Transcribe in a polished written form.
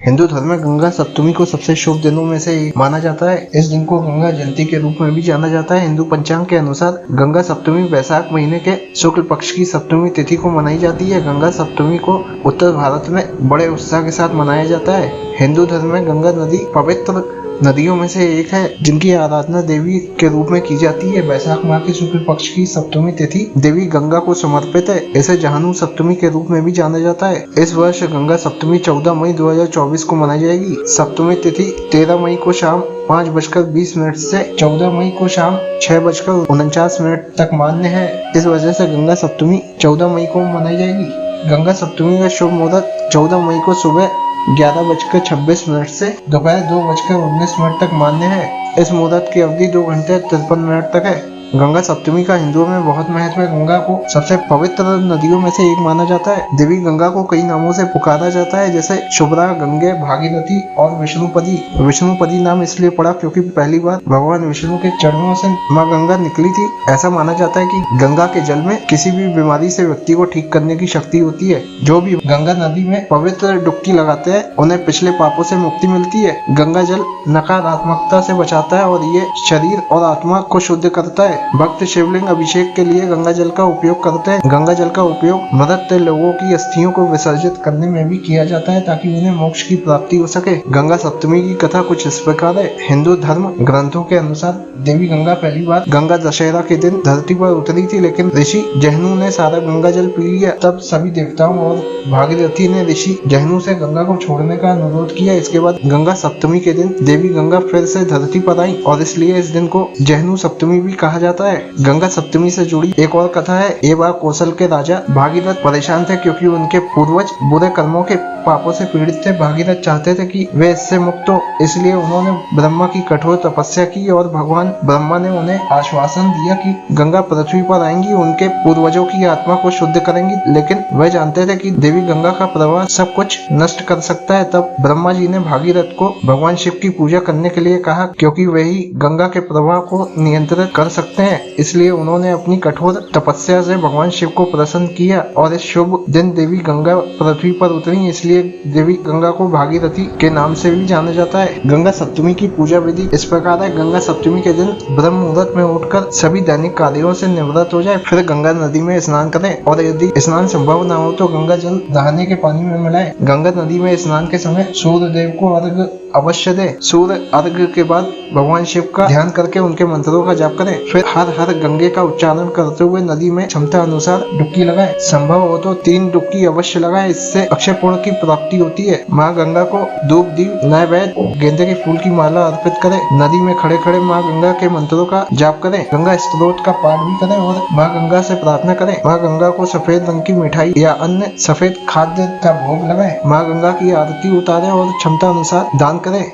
हिंदू धर्म में गंगा सप्तमी को सबसे शुभ दिनों में से एक माना जाता है। इस दिन को गंगा जयंती के रूप में भी जाना जाता है। हिंदू पंचांग के अनुसार गंगा सप्तमी वैशाख महीने के शुक्ल पक्ष की सप्तमी तिथि को मनाई जाती है। गंगा सप्तमी को उत्तर भारत में बड़े उत्साह के साथ मनाया जाता है। हिंदू धर्म में गंगा नदी पवित्र नदियों में से एक है, जिनकी आराधना देवी के रूप में की जाती है। वैशाख माह के शुक्ल पक्ष की सप्तमी तिथि देवी गंगा को समर्पित है। इसे जहानु सप्तमी के रूप में भी जाना जाता है। इस वर्ष गंगा सप्तमी 14 मई 2024 को मनाई जाएगी। सप्तमी तिथि 13 मई को शाम 5:20 से 14 मई को शाम 6:49 तक मान्य है। इस वजह से गंगा सप्तमी 14 मई को मनाई जाएगी। गंगा सप्तमी का शुभ मुहूर्त 14 मई को सुबह 11:26 से दोपहर 2:19 तक मान्य है। इस मुहूर्त की अवधि 2 घंटे 53 मिनट तक है। गंगा सप्तमी का हिंदुओं में बहुत महत्व है। गंगा को सबसे पवित्र नदियों में से एक माना जाता है। देवी गंगा को कई नामों से पुकारा जाता है, जैसे शुभ्रा, गंगे, भागीरथी और विष्णुपदी। विष्णुपदी नाम इसलिए पड़ा क्योंकि पहली बार भगवान विष्णु के चरणों से माँ गंगा निकली थी। ऐसा माना जाता है कि गंगा के जल में किसी भी बीमारी से व्यक्ति को ठीक करने की शक्ति होती है। जो भी गंगा नदी में पवित्र डुबकी लगाते हैं उन्हें पिछले पापों से मुक्ति मिलती है। गंगा जल नकारात्मकता से बचाता है और ये शरीर और आत्मा को शुद्ध करता है। भक्त शिवलिंग अभिषेक के लिए गंगा जल का उपयोग करते हैं। गंगा जल का उपयोग मृत लोगों की अस्थियों को विसर्जित करने में भी किया जाता है, ताकि उन्हें मोक्ष की प्राप्ति हो सके। गंगा सप्तमी की कथा कुछ इस प्रकार है। हिंदू धर्म ग्रंथों के अनुसार देवी गंगा पहली बार गंगा दशहरा के दिन धरती पर उतरी थी, लेकिन ऋषि जहनु ने सारा गंगा जल पी लिया। तब सभी देवताओं और भागीरथी ने ऋषि जहनु से गंगा को छोड़ने का अनुरोध किया। इसके बाद गंगा सप्तमी के दिन देवी गंगा फिर से धरती पर आई और इसलिए इस दिन को जहनु सप्तमी भी कहा जाता है। गंगा सप्तमी से जुड़ी एक और कथा है। एक बार कौशल के राजा भागीरथ परेशान थे क्योंकि उनके पूर्वज बुरे कर्मों के पापों से पीड़ित थे। भागीरथ चाहते थे कि वे इससे मुक्त हो, इसलिए उन्होंने ब्रह्मा की कठोर तपस्या की और भगवान ब्रह्मा ने उन्हें आश्वासन दिया कि गंगा पृथ्वी पर आएंगी, उनके पूर्वजों की आत्मा को शुद्ध करेंगी। लेकिन वह जानते थे कि देवी गंगा का प्रवाह सब कुछ नष्ट कर सकता है। तब ब्रह्मा जी ने भागीरथ को भगवान शिव की पूजा करने के लिए कहा, क्योंकि वही गंगा के प्रवाह को नियंत्रित कर सकते हैं। इसलिए उन्होंने अपनी कठोर तपस्या से भगवान शिव को प्रसन्न किया और इस शुभ दिन देवी गंगा पृथ्वी पर उतरी। इसलिए देवी गंगा को भागीरथी के नाम से भी जाना जाता है। गंगा सप्तमी की पूजा विधि इस प्रकार है। गंगा सप्तमी के दिन ब्रह्म मुहूर्त में उठकर सभी दैनिक कार्यों से निवृत्त हो जाए, फिर गंगा नदी में स्नान करें और यदि स्नान संभव न हो तो गंगा जल नहाने के पानी में मिलाएं। गंगा नदी में स्नान के समय सूर्य देव को अर्घ अवश्य दे। सूर्य अर्घ के बाद भगवान शिव का ध्यान करके उनके मंत्रों का जाप करें। फिर हर हर गंगे का उच्चारण करते हुए नदी में क्षमता अनुसार डुबकी लगाएं। संभव हो तो 3 डुबकी अवश्य लगाएं, इससे अक्षय पुण्य की प्राप्ति होती है। माँ गंगा को धूप, दीप, नैवेद्य, गेंदे के फूल की माला अर्पित करें। नदी में खड़े खड़े माँ गंगा के मंत्रों का जाप करें। गंगा स्तोत्र का पाठ भी करें और माँ गंगा से प्रार्थना करें। माँ गंगा को सफेद रंग की मिठाई या अन्य सफेद खाद्य का भोग लगाएं। माँ गंगा की आरती उतारें और क्षमता अनुसार दान करें।